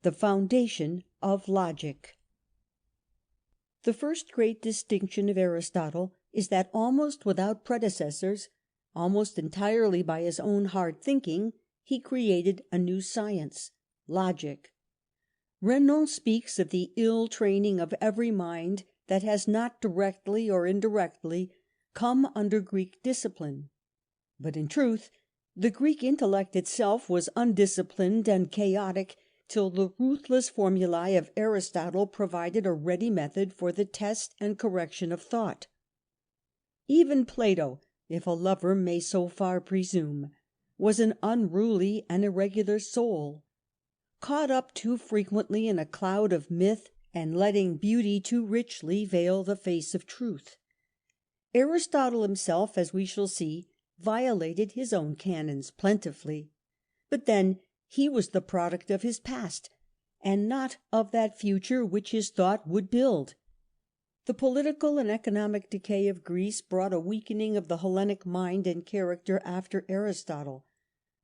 the foundation of logic. The first great distinction of Aristotle is that, almost without predecessors, almost entirely by his own hard thinking, he created a new science, logic. Renan speaks of the ill training of every mind that has not directly or indirectly come under Greek discipline. But in truth, the Greek intellect itself was undisciplined and chaotic till the ruthless formulae of Aristotle provided a ready method for the test and correction of thought. Even Plato, if a lover may so far presume, was an unruly and irregular soul, caught up too frequently in a cloud of myth, and letting beauty too richly veil the face of truth. Aristotle himself, as we shall see, violated his own canons plentifully. But then he was the product of his past, and not of that future which his thought would build. The political and economic decay of Greece brought a weakening of the Hellenic mind and character after Aristotle.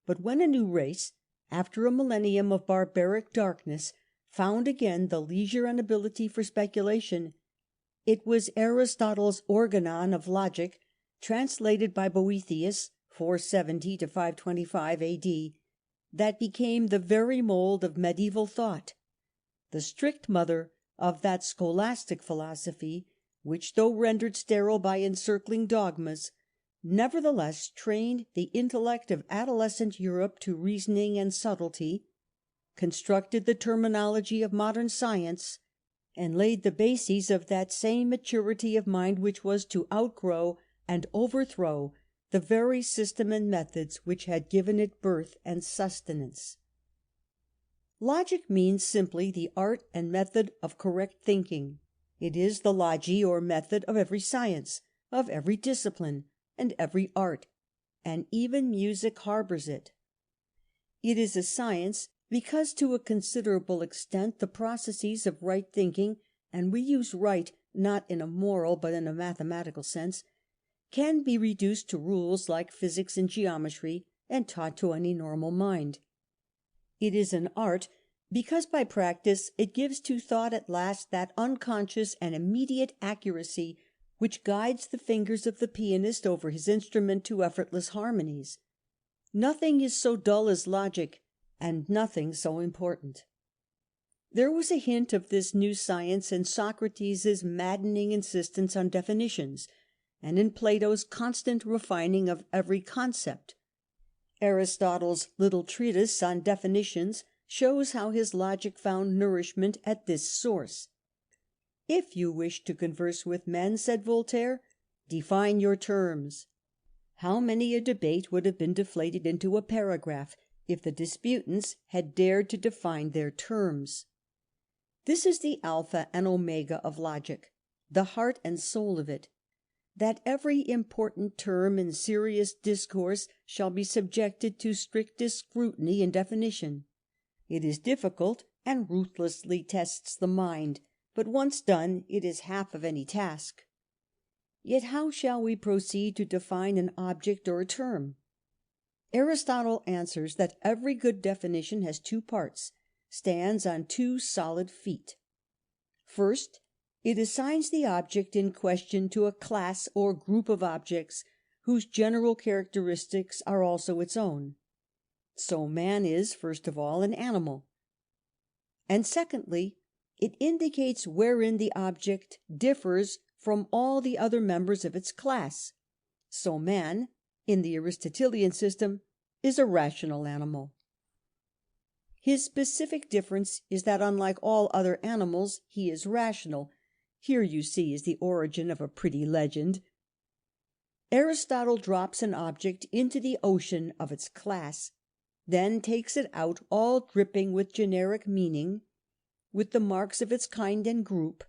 But when a new race, after a millennium of barbaric darkness, found again the leisure and ability for speculation, it was Aristotle's organon of logic, translated by Boethius 470 to 525 A.D., that became the very mould of medieval thought, the strict mother of that scholastic philosophy which, though rendered sterile by encircling dogmas, nevertheless trained the intellect of adolescent Europe to reasoning and subtlety, constructed the terminology of modern science, and laid the bases of that same maturity of mind which was to outgrow and overthrow the very system and methods which had given it birth and sustenance. Logic means simply the art and method of correct thinking. It is the logi, or method, of every science, of every discipline, and every art, and even music harbours it. It is a science because to a considerable extent the processes of right thinking, and we use right not in a moral but in a mathematical sense, can be reduced to rules like physics and geometry, and taught to any normal mind. It is an art because by practice it gives to thought at last that unconscious and immediate accuracy which guides the fingers of the pianist over his instrument to effortless harmonies. Nothing is so dull as logic, and nothing so important. There was a hint of this new science in Socrates' maddening insistence on definitions, and in Plato's constant refining of every concept. Aristotle's little treatise on definitions shows how his logic found nourishment at this source. "If you wish to converse with men," said Voltaire, "define your terms." How many a debate would have been deflated into a paragraph if the disputants had dared to define their terms. This is the alpha and omega of logic, the heart and soul of it, that every important term in serious discourse shall be subjected to strictest scrutiny and definition. It is difficult, and ruthlessly tests the mind, but once done it is half of any task. Yet how shall we proceed to define an object or a term? Aristotle answers that every good definition has two parts, stands on two solid feet. First, it assigns the object in question to a class or group of objects whose general characteristics are also its own. So man is, first of all, an animal. And secondly, it indicates wherein the object differs from all the other members of its class. So man, in the Aristotelian system, is a rational animal. His specific difference is that, unlike all other animals, he is rational. Here, you see, is the origin of a pretty legend. Aristotle drops an object into the ocean of its class, then takes it out all dripping with generic meaning, with the marks of its kind and group,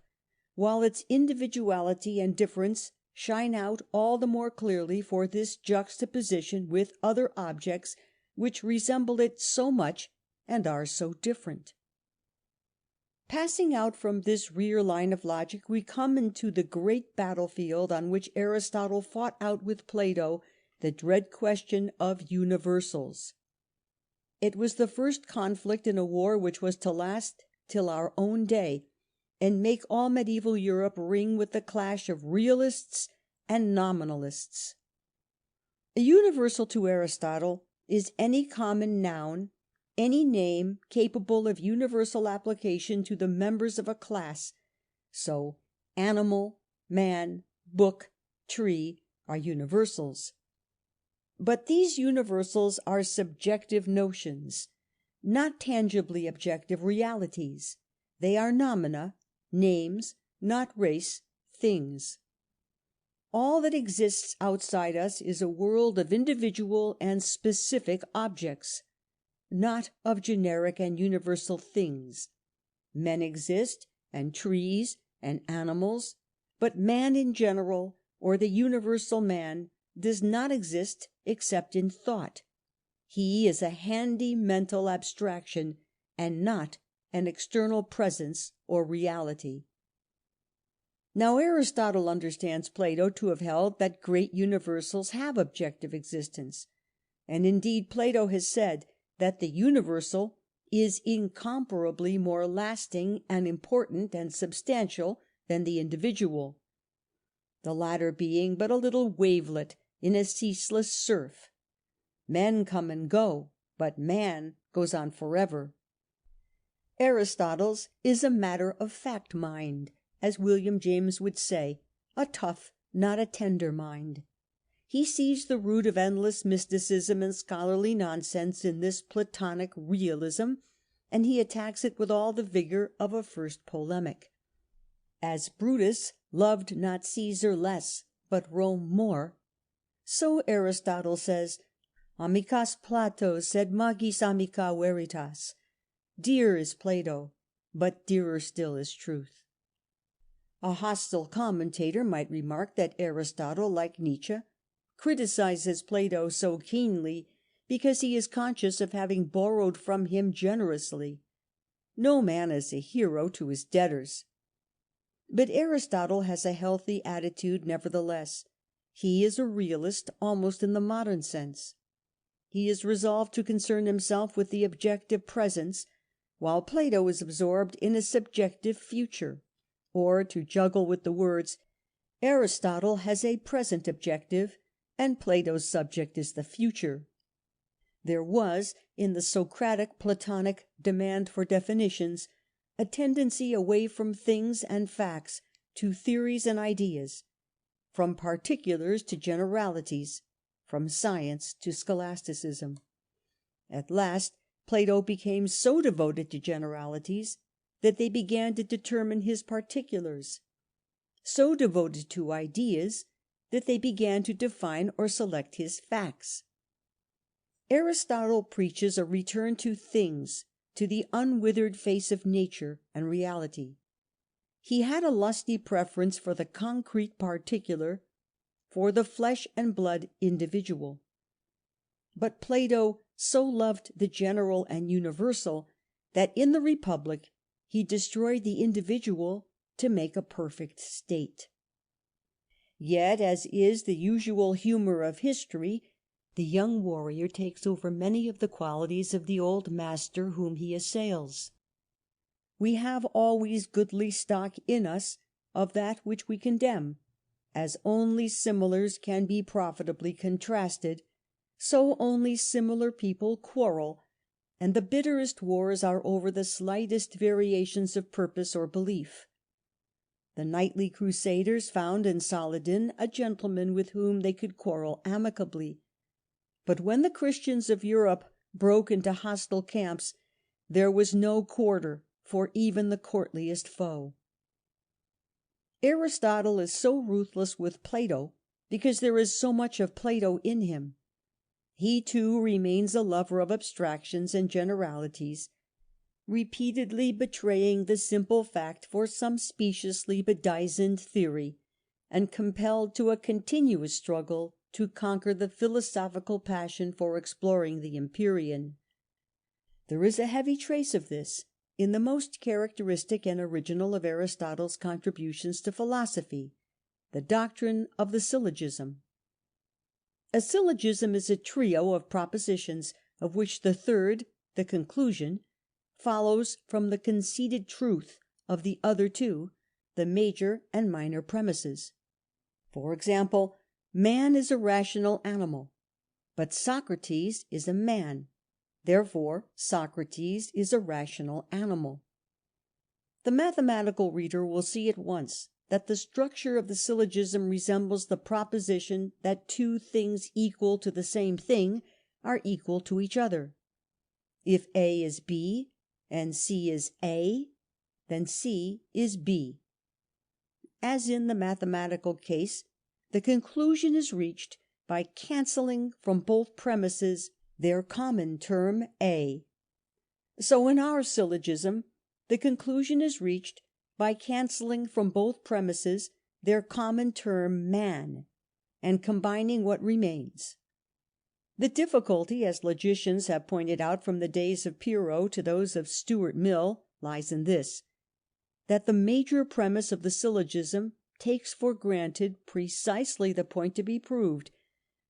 while its individuality and difference shine out all the more clearly for this juxtaposition with other objects which resemble it so much and are so different. Passing out from this rear line of logic, we come into the great battlefield on which Aristotle fought out with Plato the dread question of universals. It was the first conflict in a war which was to last till our own day, and make all medieval Europe ring with the clash of realists and nominalists. Universal to Aristotle is any common noun, any name capable of universal application to the members of a class. So animal, man, book, tree are universals. But these universals are subjective notions, not tangibly objective realities. They are nomina, names, not res, things. All that exists outside us is a world of individual and specific objects, not of generic and universal things. Men exist, and trees, and animals, but man in general, or the universal man, does not exist except in thought. He is a handy mental abstraction, and not an external presence or reality. Now Aristotle understands Plato to have held that great universals have objective existence, and indeed Plato has said that the universal is incomparably more lasting and important and substantial than the individual, the latter being but a little wavelet in a ceaseless surf. Men come and go, but man goes on forever. Aristotle's is a matter-of-fact mind, as William James would say, a tough, not a tender mind. He sees the root of endless mysticism and scholarly nonsense in this Platonic realism, and he attacks it with all the vigour of a first polemic. As Brutus loved not Caesar less, but Rome more, so Aristotle says, amicas Plato, sed magis amica veritas. Dear is Plato, but dearer still is truth. A hostile commentator might remark that Aristotle, like Nietzsche, criticizes Plato so keenly because he is conscious of having borrowed from him generously. No man is a hero to his debtors. But Aristotle has a healthy attitude nevertheless. He is a realist almost in the modern sense. He is resolved to concern himself with the objective presence, while Plato is absorbed in a subjective future. Or, to juggle with the words, Aristotle has a present objective, and Plato's subject is the future. There was, in the Socratic Platonic demand for definitions, a tendency away from things and facts to theories and ideas, from particulars to generalities, from science to scholasticism. At last, Plato became so devoted to generalities that they began to determine his particulars, so devoted to ideas that they began to define or select his facts. Aristotle preaches a return to things, to the unwithered face of nature and reality. He had a lusty preference for the concrete particular, for the flesh and blood individual. But Plato so loved the general and universal that in the Republic he destroyed the individual to make a perfect state. Yet, as is the usual humour of history, the young warrior takes over many of the qualities of the old master whom he assails. We have always goodly stock in us of that which we condemn. As only similars can be profitably contrasted, so only similar people quarrel, and the bitterest wars are over the slightest variations of purpose or belief. The knightly crusaders found in Saladin a gentleman with whom they could quarrel amicably. But when the Christians of Europe broke into hostile camps, there was no quarter for even the courtliest foe. Aristotle is so ruthless with Plato because there is so much of Plato in him. He too remains a lover of abstractions and generalities, repeatedly betraying the simple fact for some speciously bedizened theory, and compelled to a continuous struggle to conquer the philosophical passion for exploring the empyrean. There is a heavy trace of this in the most characteristic and original of Aristotle's contributions to philosophy, the doctrine of the syllogism. A syllogism is a trio of propositions of which the third, the conclusion, follows from the conceded truth of the other two, the major and minor premises. For example, man is a rational animal, but Socrates is a man, therefore Socrates is a rational animal. The mathematical reader will see at once that the structure of the syllogism resembles the proposition that two things equal to the same thing are equal to each other. If A is B and C is A, then C is B. As in the mathematical case, the conclusion is reached by cancelling from both premises their common term A. So in our syllogism, the conclusion is reached by cancelling from both premises their common term man, and combining what remains. The difficulty, as logicians have pointed out from the days of Pyrrho to those of Stuart Mill, lies in this, that the major premise of the syllogism takes for granted precisely the point to be proved,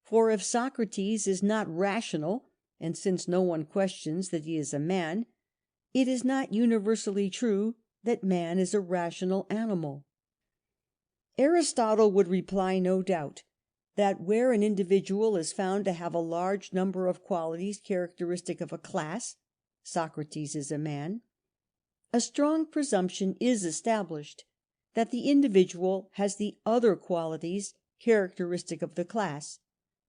for if Socrates is not rational, and since no one questions that he is a man, it is not universally true that man is a rational animal. Aristotle would reply, no doubt, that where an individual is found to have a large number of qualities characteristic of a class, Socrates is a man, a strong presumption is established that the individual has the other qualities characteristic of the class,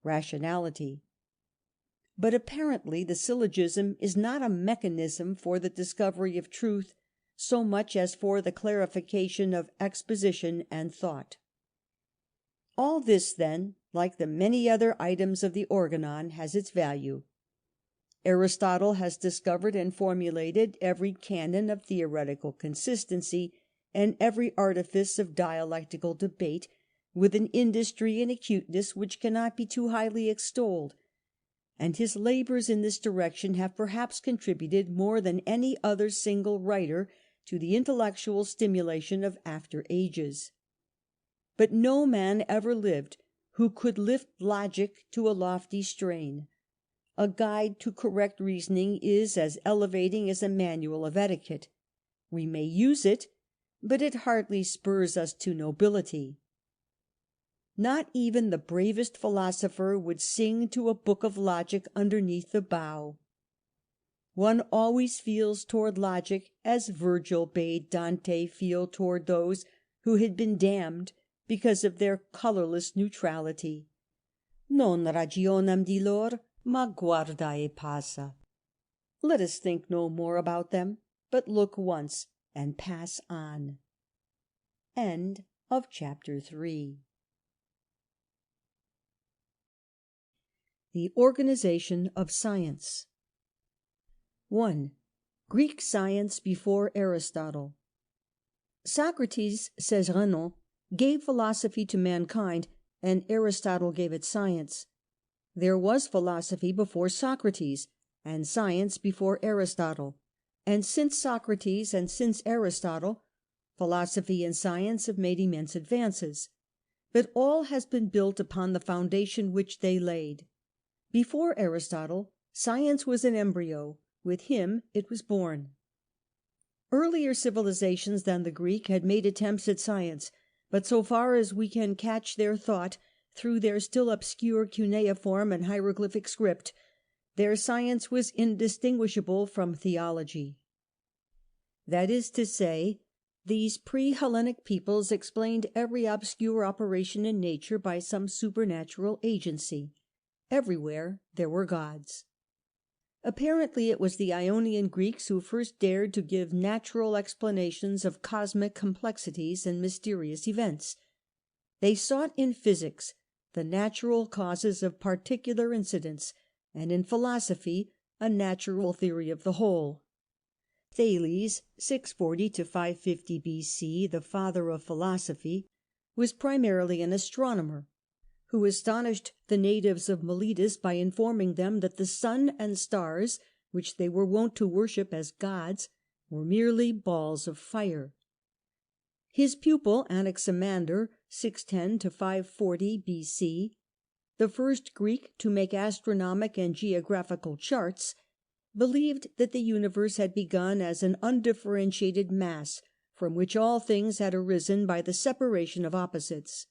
rationality. But apparently the syllogism is not a mechanism for the discovery of truth so much as for the clarification of exposition and thought. All this, then, like the many other items of the organon, has its value. Aristotle has discovered and formulated every canon of theoretical consistency and every artifice of dialectical debate with an industry and acuteness which cannot be too highly extolled, and his labours in this direction have perhaps contributed more than any other single writer to the intellectual stimulation of after ages. But no man ever lived who could lift logic to a lofty strain. A guide to correct reasoning is as elevating as a manual of etiquette. We may use it, but it hardly spurs us to nobility. Not even the bravest philosopher would sing to a book of logic underneath the bough. One always feels toward logic as Virgil bade Dante feel toward those who had been damned because of their colourless neutrality. Non ragionam di lor, ma guarda e passa. Let us think no more about them, but look once and pass on. End of chapter 3. The organization of science. 1. Greek science before Aristotle. Socrates, says Renan, gave philosophy to mankind, and Aristotle gave it science. There was philosophy before Socrates, and science before Aristotle, and since Socrates and since Aristotle, philosophy and science have made immense advances. But all has been built upon the foundation which they laid. Before Aristotle, science was an embryo. With him it was born. Earlier civilizations than the Greek had made attempts at science, but so far as we can catch their thought through their still obscure cuneiform and hieroglyphic script, their science was indistinguishable from theology. That is to say, these pre-Hellenic peoples explained every obscure operation in nature by some supernatural agency. Everywhere there were gods. Apparently it was the Ionian Greeks who first dared to give natural explanations of cosmic complexities and mysterious events. They sought in physics the natural causes of particular incidents, and in philosophy a natural theory of the whole. Thales, 640 to 550 BC, the father of philosophy, was primarily an astronomer, who astonished the natives of Miletus by informing them that the sun and stars, which they were wont to worship as gods, were merely balls of fire. His pupil Anaximander, 610 to 540 BC, the first Greek to make astronomic and geographical charts, believed that the universe had begun as an undifferentiated mass from which all things had arisen by the separation of opposites,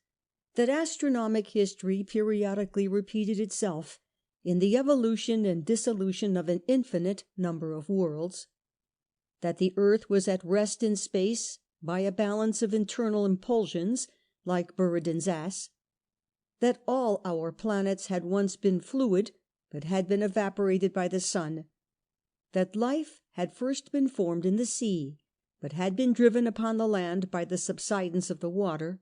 that astronomic history periodically repeated itself in the evolution and dissolution of an infinite number of worlds, that the earth was at rest in space by a balance of internal impulsions, like Buridan's ass, that all our planets had once been fluid, but had been evaporated by the sun, that life had first been formed in the sea, but had been driven upon the land by the subsidence of the water,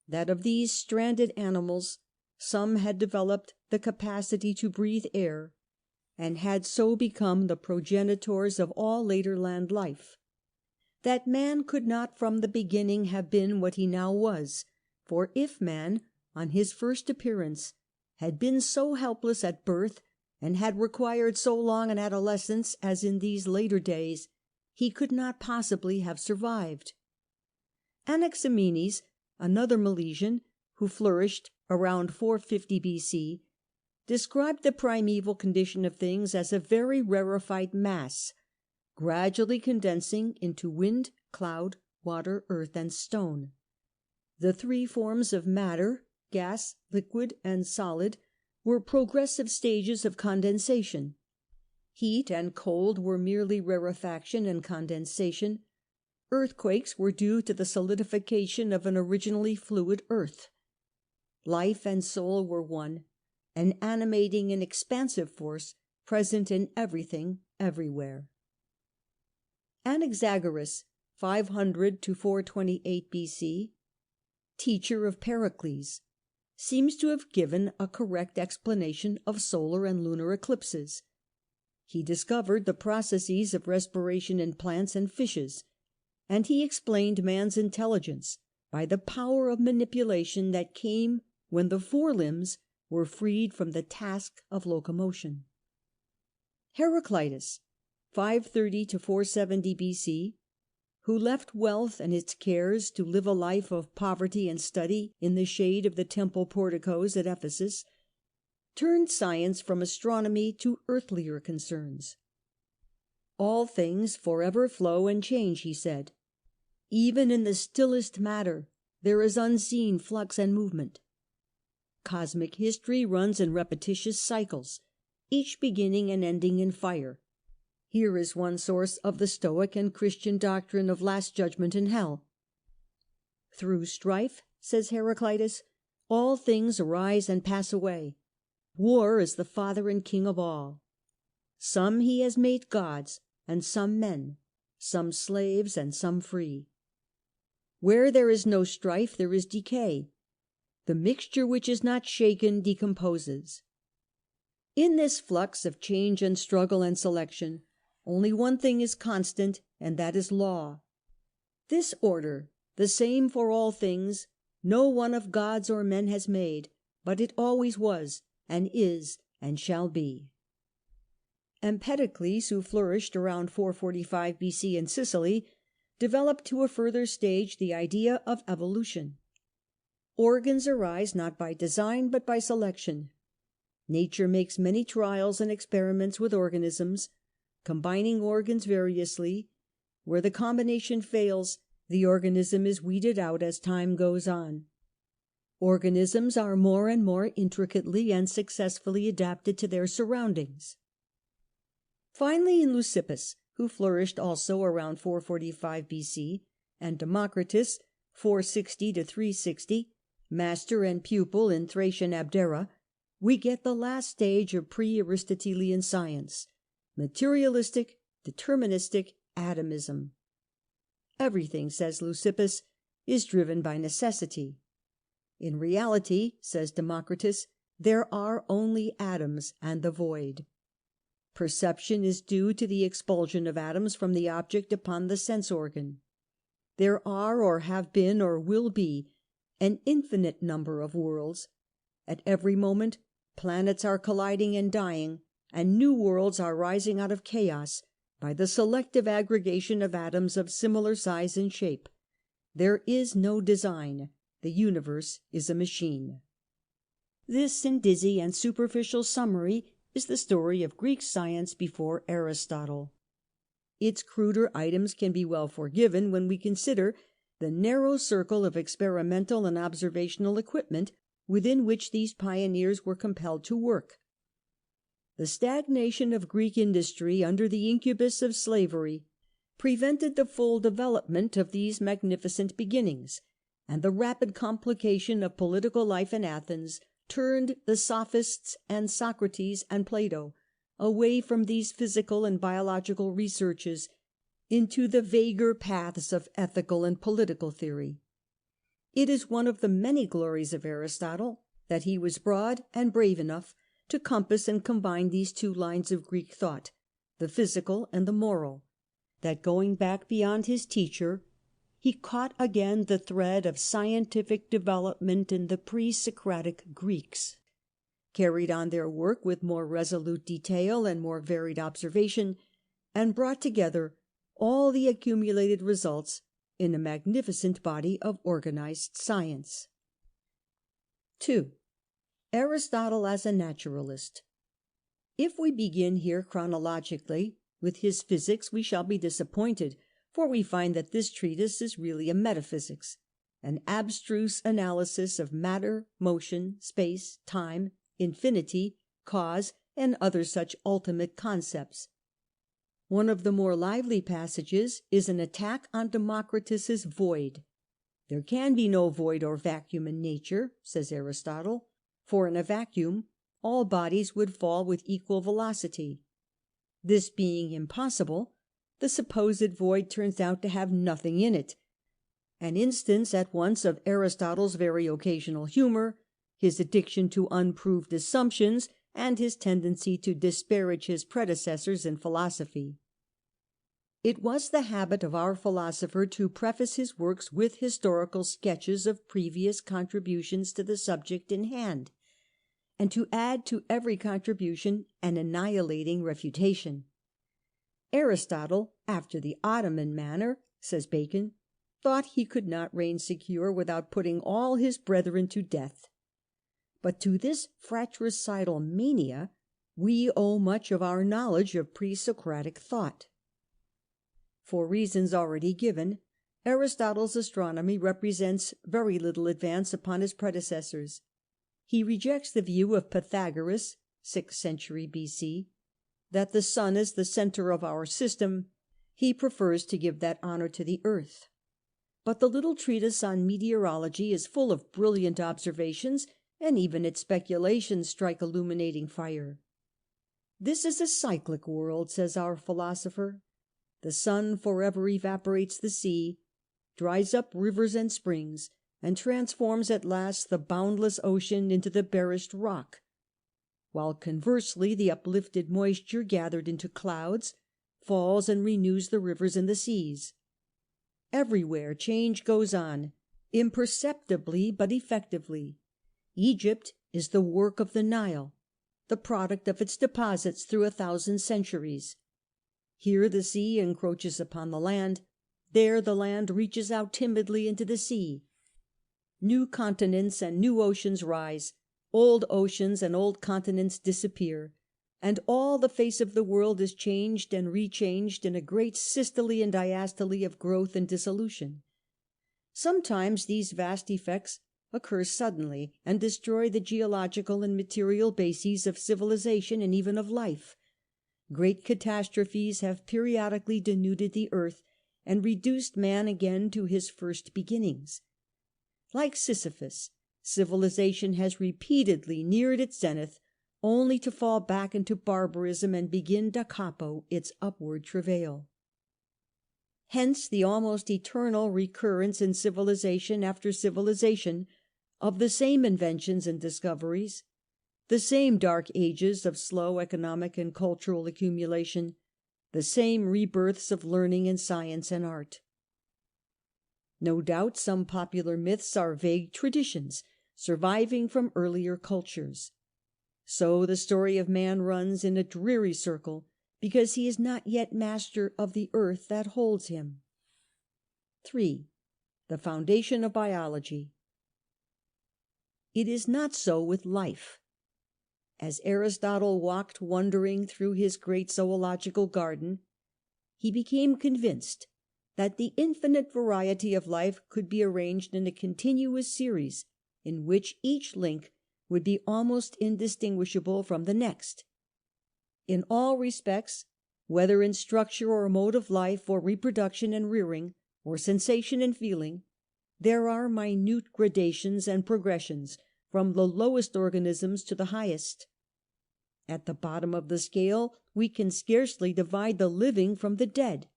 that of these stranded animals some had developed the capacity to breathe air, and had so become the progenitors of all later land life, that man could not from the beginning have been what he now was, for if man, on his first appearance, had been so helpless at birth, and had required so long an adolescence as in these later days, he could not possibly have survived. Anaximenes, another Milesian, who flourished around 450 B.C., described the primeval condition of things as a very rarefied mass, gradually condensing into wind, cloud, water, earth, and stone. The three forms of matter, gas, liquid, and solid, were progressive stages of condensation. Heat and cold were merely rarefaction and condensation. Earthquakes were due to the solidification of an originally fluid earth. Life and soul were one, an animating and expansive force present in everything, everywhere. Anaxagoras, 500 to 428 B.C., teacher of Pericles, seems to have given a correct explanation of solar and lunar eclipses. He discovered the processes of respiration in plants and fishes, and he explained man's intelligence by the power of manipulation that came when the forelimbs were freed from the task of locomotion. Heraclitus, 530 to 470 B.C., who left wealth and its cares to live a life of poverty and study in the shade of the temple porticos at Ephesus, turned science from astronomy to earthlier concerns. All things forever flow and change, he said. Even in the stillest matter there is unseen flux and movement. Cosmic history runs in repetitious cycles, each beginning and ending in fire. Here is one source of the Stoic and Christian doctrine of last judgment and hell. Through strife, says Heraclitus, all things arise and pass away. War is the father and king of all. Some he has made gods, and some men, some slaves, and some free. Where there is no strife, there is decay. The mixture which is not shaken decomposes. In this flux of change and struggle and selection, only one thing is constant, and that is law. This order, the same for all things, no one of gods or men has made, but it always was, and is, and shall be. Empedocles, who flourished around 445 B.C. in Sicily, developed to a further stage the idea of evolution. Organs arise not by design, but by selection. Nature makes many trials and experiments with organisms, combining organs variously. Where the combination fails, the organism is weeded out as time goes on. Organisms are more and more intricately and successfully adapted to their surroundings. Finally, in Leucippus, who flourished also around 445 B.C., and Democritus, 460 to 360, master and pupil in Thracian Abdera, we get the last stage of pre-Aristotelian science, materialistic, deterministic atomism. Everything, says Leucippus, is driven by necessity. In reality, says Democritus, there are only atoms and the void. Perception is due to the expulsion of atoms from the object upon the sense organ. There are, or have been, or will be, an infinite number of worlds. At every moment, planets are colliding and dying, and new worlds are rising out of chaos by the selective aggregation of atoms of similar size and shape. There is no design. The universe is a machine. This in dizzy and superficial summary is the story of Greek science before Aristotle. Its cruder items can be well forgiven when we consider the narrow circle of experimental and observational equipment within which these pioneers were compelled to work. The stagnation of Greek industry under the incubus of slavery prevented the full development of these magnificent beginnings, and the rapid complication of political life in Athens turned the Sophists and Socrates and Plato away from these physical and biological researches into the vaguer paths of ethical and political theory. It is one of the many glories of Aristotle that he was broad and brave enough to compass and combine these two lines of Greek thought, the physical and the moral, that going back beyond his teacher, he caught again the thread of scientific development in the pre-Socratic Greeks, carried on their work with more resolute detail and more varied observation, and brought together all the accumulated results in a magnificent body of organized science. 2. Aristotle as a naturalist. If we begin here chronologically with his physics, we shall be disappointed, for we find that this treatise is really a metaphysics, an abstruse analysis of matter, motion, space, time, infinity, cause, and other such ultimate concepts. One of the more lively passages is an attack on Democritus's void. There can be no void or vacuum in nature, says Aristotle, for in a vacuum all bodies would fall with equal velocity. This being impossible, the supposed void turns out to have nothing in it, an instance at once of Aristotle's very occasional humour, his addiction to unproved assumptions, and his tendency to disparage his predecessors in philosophy. It was the habit of our philosopher to preface his works with historical sketches of previous contributions to the subject in hand, and to add to every contribution an annihilating refutation. Aristotle, after the Ottoman manner, says Bacon, thought he could not reign secure without putting all his brethren to death. But to this fratricidal mania we owe much of our knowledge of pre-Socratic thought. For reasons already given, Aristotle's astronomy represents very little advance upon his predecessors. He rejects the view of Pythagoras, 6th century B.C., that the sun is the centre of our system. He prefers to give that honour to the earth. But the little treatise on meteorology is full of brilliant observations, and even its speculations strike illuminating fire. This is a cyclic world, says our philosopher. The sun forever evaporates the sea, dries up rivers and springs, and transforms at last the boundless ocean into the barest rock, while conversely the uplifted moisture gathered into clouds falls and renews the rivers and the seas. Everywhere change goes on, imperceptibly but effectively. Egypt is the work of the Nile, the product of its deposits through 1,000 centuries. Here the sea encroaches upon the land, there the land reaches out timidly into the sea. New continents and new oceans rise, old oceans and old continents disappear, and all the face of the world is changed and rechanged in a great systole and diastole of growth and dissolution. Sometimes these vast effects occur suddenly and destroy the geological and material bases of civilization and even of life. Great catastrophes have periodically denuded the earth and reduced man again to his first beginnings. Like Sisyphus, civilization has repeatedly neared its zenith, only to fall back into barbarism and begin da capo its upward travail. Hence the almost eternal recurrence in civilization after civilization of the same inventions and discoveries, the same dark ages of slow economic and cultural accumulation, the same rebirths of learning and science and art. No doubt some popular myths are vague traditions surviving from earlier cultures. So the story of man runs in a dreary circle, because he is not yet master of the earth that holds him. 3. The foundation of biology. It is not so with life. As Aristotle walked wondering through his great zoological garden, he became convinced that the infinite variety of life could be arranged in a continuous series, in which each link would be almost indistinguishable from the next. In all respects, whether in structure or mode of life, or reproduction and rearing, or sensation and feeling, there are minute gradations and progressions from the lowest organisms to the highest. At the bottom of the scale we can scarcely divide the living from the dead.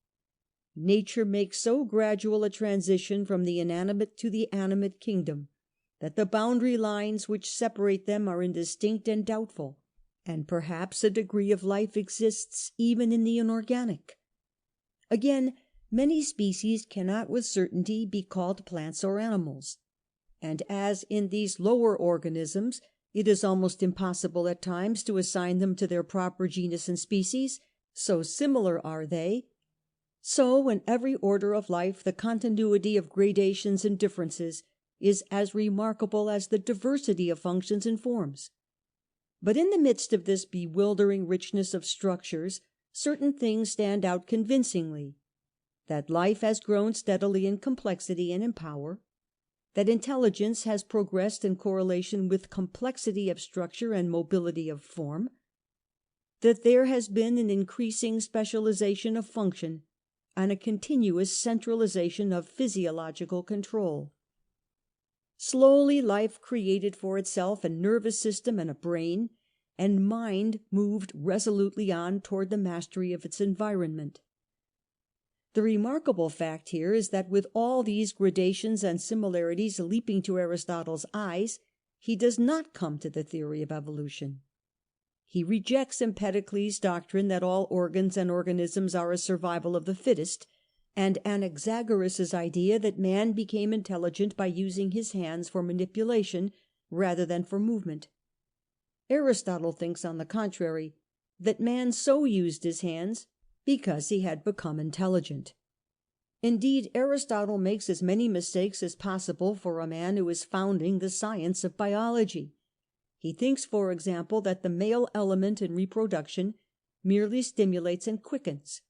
Nature makes so gradual a transition from the inanimate to the animate kingdom, that the boundary lines which separate them are indistinct and doubtful, and perhaps a degree of life exists even in the inorganic. Again, many species cannot with certainty be called plants or animals, and as in these lower organisms it is almost impossible at times to assign them to their proper genus and species, so similar are they, so in every order of life the continuity of gradations and differences is as remarkable as the diversity of functions and forms. But in the midst of this bewildering richness of structures, certain things stand out convincingly: that life has grown steadily in complexity and in power, that intelligence has progressed in correlation with complexity of structure and mobility of form, that there has been an increasing specialization of function and a continuous centralization of physiological control. Slowly life created for itself a nervous system and a brain, and mind moved resolutely on toward the mastery of its environment. The remarkable fact here is that with all these gradations and similarities leaping to Aristotle's eyes, he does not come to the theory of evolution. He rejects Empedocles' doctrine that all organs and organisms are a survival of the fittest, and Anaxagoras' idea that man became intelligent by using his hands for manipulation rather than for movement. Aristotle thinks, on the contrary, that man so used his hands because he had become intelligent. Indeed, Aristotle makes as many mistakes as possible for a man who is founding the science of biology. He thinks, for example, that the male element in reproduction merely stimulates and quickens.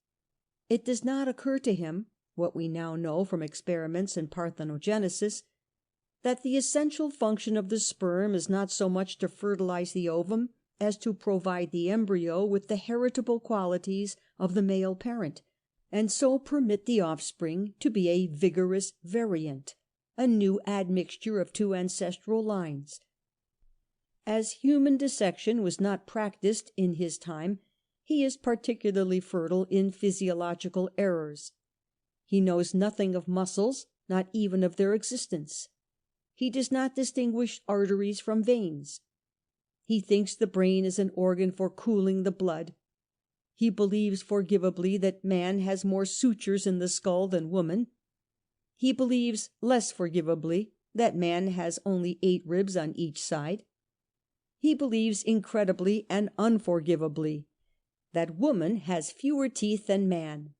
It does not occur to him, what we now know from experiments in parthenogenesis, that the essential function of the sperm is not so much to fertilize the ovum as to provide the embryo with the heritable qualities of the male parent, and so permit the offspring to be a vigorous variant, a new admixture of two ancestral lines. As human dissection was not practised in his time, he is particularly fertile in physiological errors. He knows nothing of muscles, not even of their existence. He does not distinguish arteries from veins. He thinks the brain is an organ for cooling the blood. He believes forgivably that man has more sutures in the skull than woman. He believes less forgivably that man has only 8 ribs on each side. He believes incredibly and unforgivably that woman has fewer teeth than man.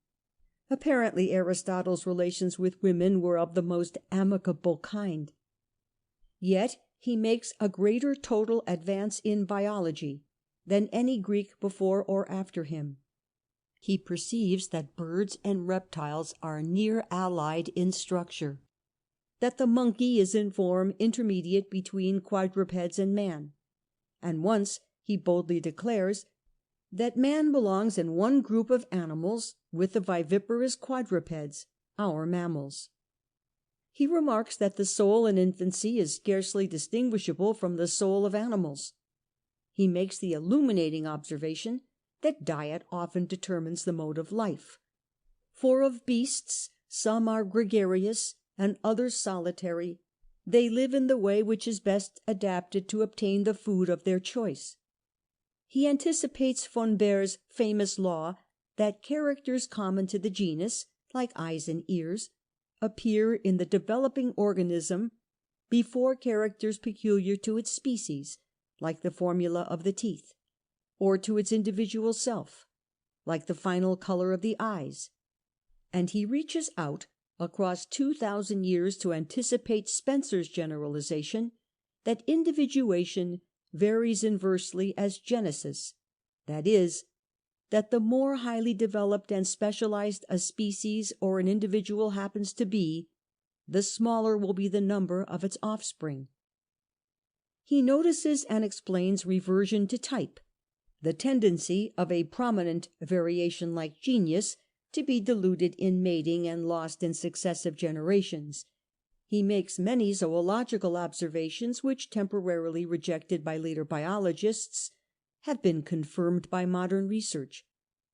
Apparently Aristotle's relations with women were of the most amicable kind. Yet he makes a greater total advance in biology than any Greek before or after him. He perceives that birds and reptiles are near allied in structure, that the monkey is in form intermediate between quadrupeds and man, and once he boldly declares that man belongs in one group of animals with the viviparous quadrupeds, our mammals. He remarks that the soul in infancy is scarcely distinguishable from the soul of animals. He makes the illuminating observation that diet often determines the mode of life. For of beasts some are gregarious and others solitary. They live in the way which is best adapted to obtain the food of their choice. He anticipates von Baer's famous law that characters common to the genus, like eyes and ears, appear in the developing organism before characters peculiar to its species, like the formula of the teeth, or to its individual self, like the final colour of the eyes, and he reaches out across 2000 years to anticipate Spencer's generalization that individuation varies inversely as genesis, that is, that the more highly developed and specialized a species or an individual happens to be, the smaller will be the number of its offspring. He notices and explains reversion to type, the tendency of a prominent variation like genius to be diluted in mating and lost in successive generations. He makes many zoological observations which, temporarily rejected by later biologists, have been confirmed by modern research,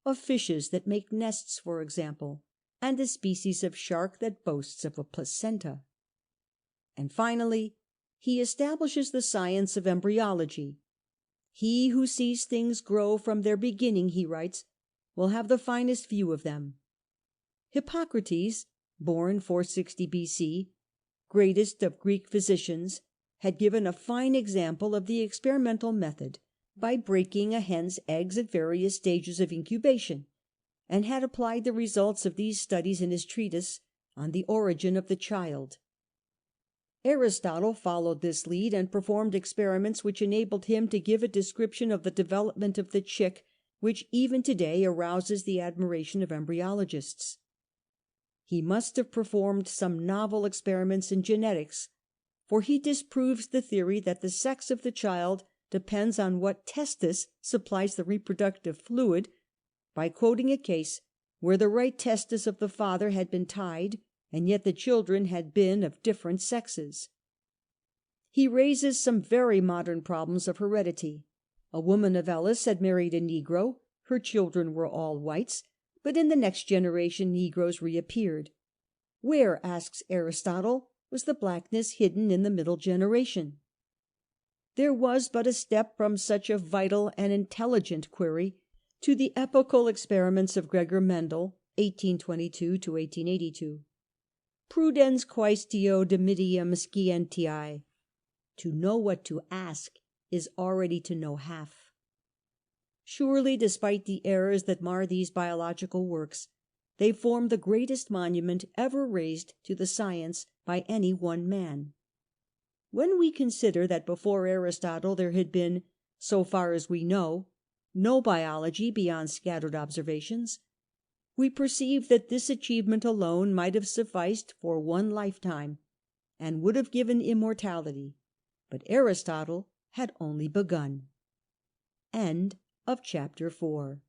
of fishes that make nests, for example, and a species of shark that boasts of a placenta. And finally, he establishes the science of embryology. He who sees things grow from their beginning, he writes, will have the finest view of them. Hippocrates, born 460 B.C., greatest of Greek physicians, had given a fine example of the experimental method by breaking a hen's eggs at various stages of incubation, and had applied the results of these studies in his treatise on the Origin of the Child. Aristotle followed this lead and performed experiments which enabled him to give a description of the development of the chick which even to-day arouses the admiration of embryologists. He must have performed some novel experiments in genetics, for he disproves the theory that the sex of the child depends on what testis supplies the reproductive fluid, by quoting a case where the right testis of the father had been tied, and yet the children had been of different sexes. He raises some very modern problems of heredity. A woman of Elis had married a negro, her children were all whites, but in the next generation negroes reappeared. Where, asks Aristotle, was the blackness hidden in the middle generation? There was but a step from such a vital and intelligent query to the epochal experiments of Gregor Mendel, 1822 to 1882. Prudens quaestio dimidium scientiae. To know what to ask is already to know half. Surely, despite the errors that mar these biological works, they form the greatest monument ever raised to the science by any one man. When we consider that before Aristotle there had been, so far as we know, no biology beyond scattered observations, we perceive that this achievement alone might have sufficed for one lifetime, and would have given immortality. But Aristotle had only begun. End of chapter 4.